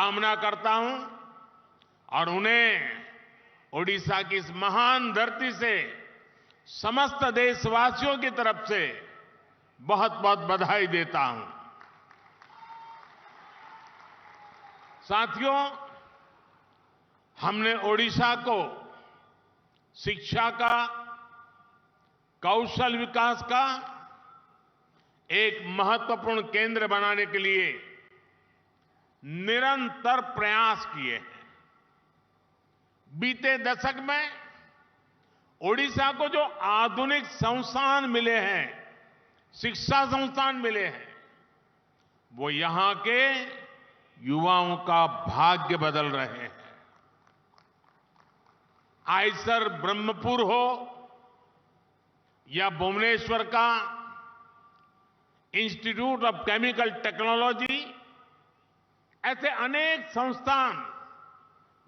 कामना करता हूं और उन्हें ओडिशा की इस महान धरती से समस्त देशवासियों की तरफ से बहुत बहुत बधाई देता हूं। साथियों, हमने ओडिशा को शिक्षा का, कौशल विकास का एक महत्वपूर्ण केंद्र बनाने के लिए निरंतर प्रयास किए हैं। बीते दशक में ओडिशा को जो आधुनिक संस्थान मिले हैं, शिक्षा संस्थान मिले हैं, वो यहां के युवाओं का भाग्य बदल रहे हैं। आइसर ब्रह्मपुर हो या भुवनेश्वर का इंस्टीट्यूट ऑफ केमिकल टेक्नोलॉजी, ऐसे अनेक संस्थान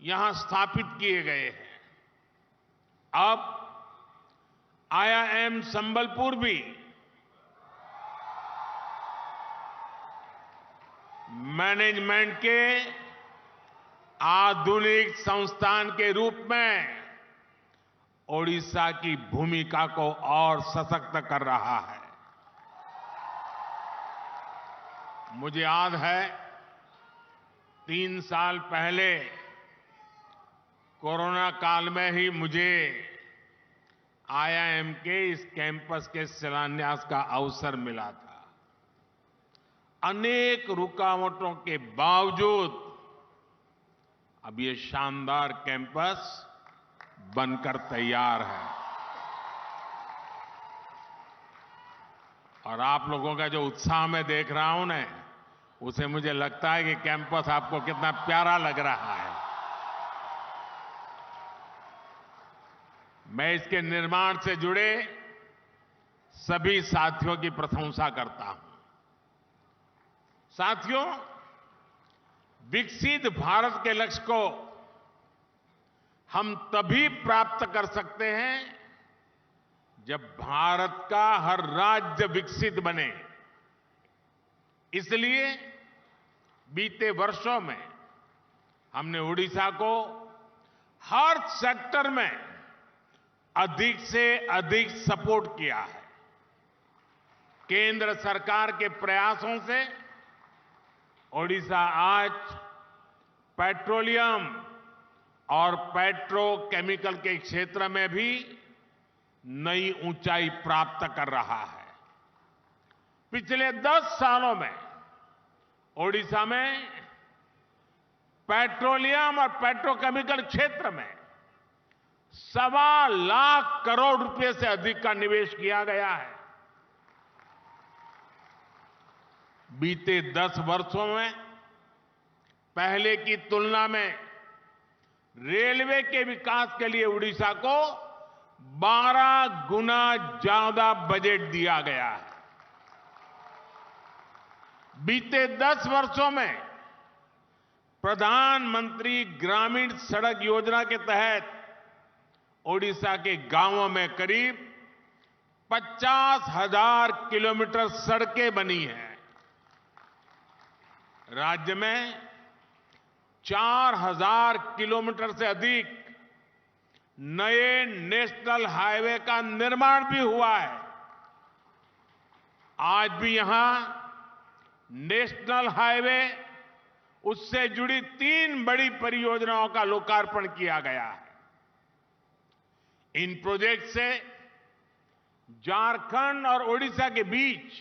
यहां स्थापित किए गए हैं। अब IIM संबलपुर भी मैनेजमेंट के आधुनिक संस्थान के रूप में ओडिशा की भूमिका को और सशक्त कर रहा है। मुझे याद है 3 साल पहले कोरोना काल में ही मुझे IIM के इस कैंपस के शिलान्यास का अवसर मिला था। अनेक रुकावटों के बावजूद अब ये शानदार कैंपस बनकर तैयार है और आप लोगों का जो उत्साह मैं देख रहा हूं ना, उसे मुझे लगता है कि कैंपस आपको कितना प्यारा लग रहा है। मैं इसके निर्माण से जुड़े सभी साथियों की प्रशंसा करता हूं। साथियों, विकसित भारत के लक्ष्य को हम तभी प्राप्त कर सकते हैं जब भारत का हर राज्य विकसित बने। इसलिए बीते वर्षों में हमने ओडिशा को हर सेक्टर में अधिक से अधिक सपोर्ट किया है। केंद्र सरकार के प्रयासों से ओडिशा आज पेट्रोलियम और पेट्रोकेमिकल के क्षेत्र में भी नई ऊंचाई प्राप्त कर रहा है। पिछले 10 सालों में ओडिशा में पेट्रोलियम और पेट्रोकेमिकल क्षेत्र में 1.25 लाख करोड़ रुपए से अधिक का निवेश किया गया है। बीते 10 वर्षों में पहले की तुलना में रेलवे के विकास के लिए ओडिशा को 12 गुना ज्यादा बजट दिया गया है। बीते 10 वर्षों में प्रधानमंत्री ग्रामीण सड़क योजना के तहत ओडिशा के गांवों में करीब 50,000 किलोमीटर सड़कें बनी हैं। राज्य में 4,000 किलोमीटर से अधिक नए नेशनल हाईवे का निर्माण भी हुआ है। आज भी यहां नेशनल हाईवे, उससे जुड़ी 3 बड़ी परियोजनाओं का लोकार्पण किया गया है। इन प्रोजेक्ट से झारखंड और ओडिशा के बीच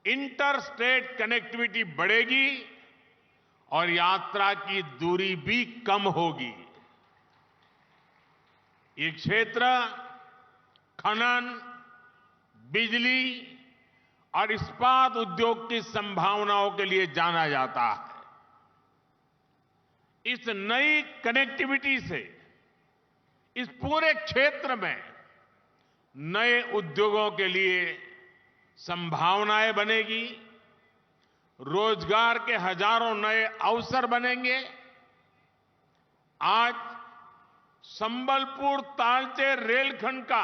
इंटर स्टेट कनेक्टिविटी बढ़ेगी और यात्रा की दूरी भी कम होगी। ये क्षेत्र खनन, बिजली और इस्पात उद्योग की संभावनाओं के लिए जाना जाता है। इस नई कनेक्टिविटी से इस पूरे क्षेत्र में नए उद्योगों के लिए संभावनाएं बनेगी, रोजगार के हजारों नए अवसर बनेंगे। आज संबलपुर तालचेर रेलखंड का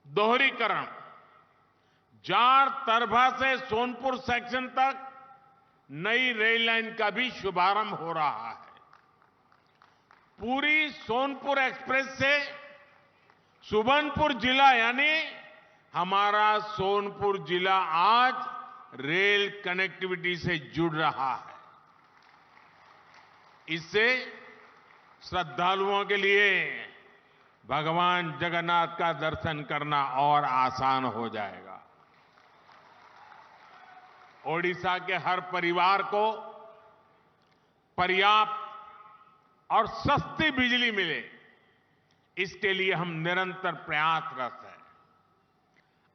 दोहरीकरण, जार तरभा से सोनपुर सेक्शन तक नई रेल लाइन का भी शुभारंभ हो रहा है। पूरी सोनपुर एक्सप्रेस से सुबर्णपुर जिला यानी हमारा सोनपुर जिला आज रेल कनेक्टिविटी से जुड़ रहा है। इससे श्रद्धालुओं के लिए भगवान जगन्नाथ का दर्शन करना और आसान हो जाएगा। ओडिशा के हर परिवार को पर्याप्त और सस्ती बिजली मिले, इसके लिए हम निरंतर प्रयासरत हैं।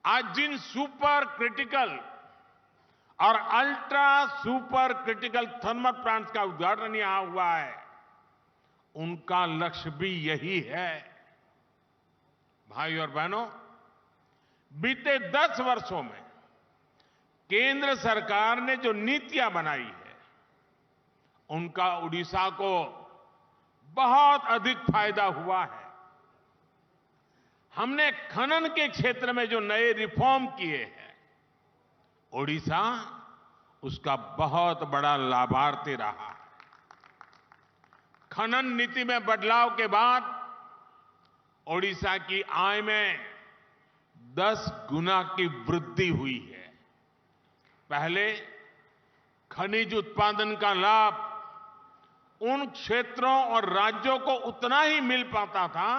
आज जिन सुपर क्रिटिकल और ultra super critical thermal plants का उद्घाटन यहां हुआ है, उनका लक्ष्य भी यही है। भाई और बहनों, बीते 10 वर्षों में केंद्र सरकार ने जो नीतियां बनाई है, उनका उड़ीसा को बहुत अधिक फायदा हुआ है। हमने खनन के क्षेत्र में जो नए रिफॉर्म किए हैं, ओडिशा उसका बहुत बड़ा लाभार्थी रहा है। खनन नीति में बदलाव के बाद ओडिशा की आय में 10 गुना की वृद्धि हुई है। पहले खनिज उत्पादन का लाभ उन क्षेत्रों और राज्यों को उतना ही मिल पाता था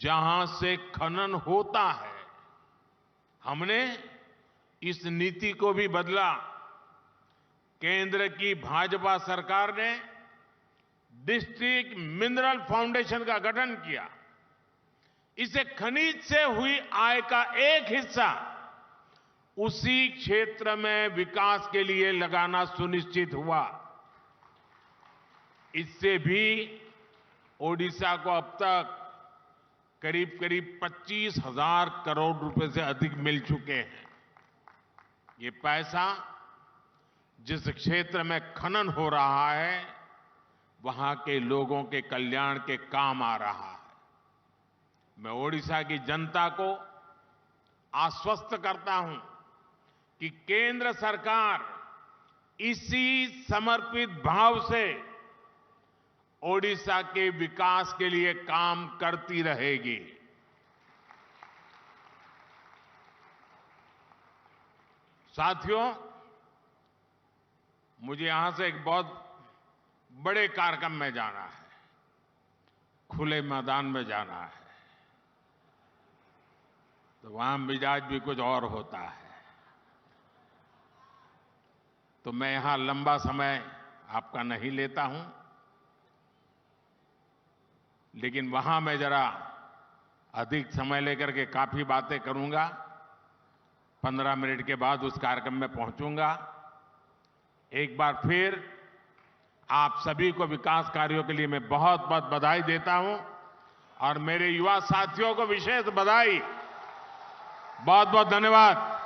जहां से खनन होता है। हमने इस नीति को भी बदला। केंद्र की भाजपा सरकार ने डिस्ट्रिक्ट मिनरल फाउंडेशन का गठन किया। इसे खनिज से हुई आय का एक हिस्सा उसी क्षेत्र में विकास के लिए लगाना सुनिश्चित हुआ। इससे भी ओडिशा को अब तक करीब करीब 25,000 करोड़ रुपए से अधिक मिल चुके हैं। ये पैसा जिस क्षेत्र में खनन हो रहा है, वहां के लोगों के कल्याण के काम आ रहा है। मैं ओडिशा की जनता को आश्वस्त करता हूं कि केंद्र सरकार इसी समर्पित भाव से ओडिशा के विकास के लिए काम करती रहेगी। साथियों, मुझे यहां से एक बहुत बड़े कार्यक्रम में जाना है, खुले मैदान में जाना है, तो वहां मिजाज भी कुछ और होता है। तो मैं यहां लंबा समय आपका नहीं लेता हूं, लेकिन वहां मैं जरा अधिक समय लेकर के काफी बातें करूंगा। 15 मिनट के बाद उस कार्यक्रम में पहुंचूंगा। एक बार फिर आप सभी को विकास कार्यों के लिए मैं बहुत बहुत बधाई देता हूं और मेरे युवा साथियों को विशेष बधाई। बहुत बहुत धन्यवाद।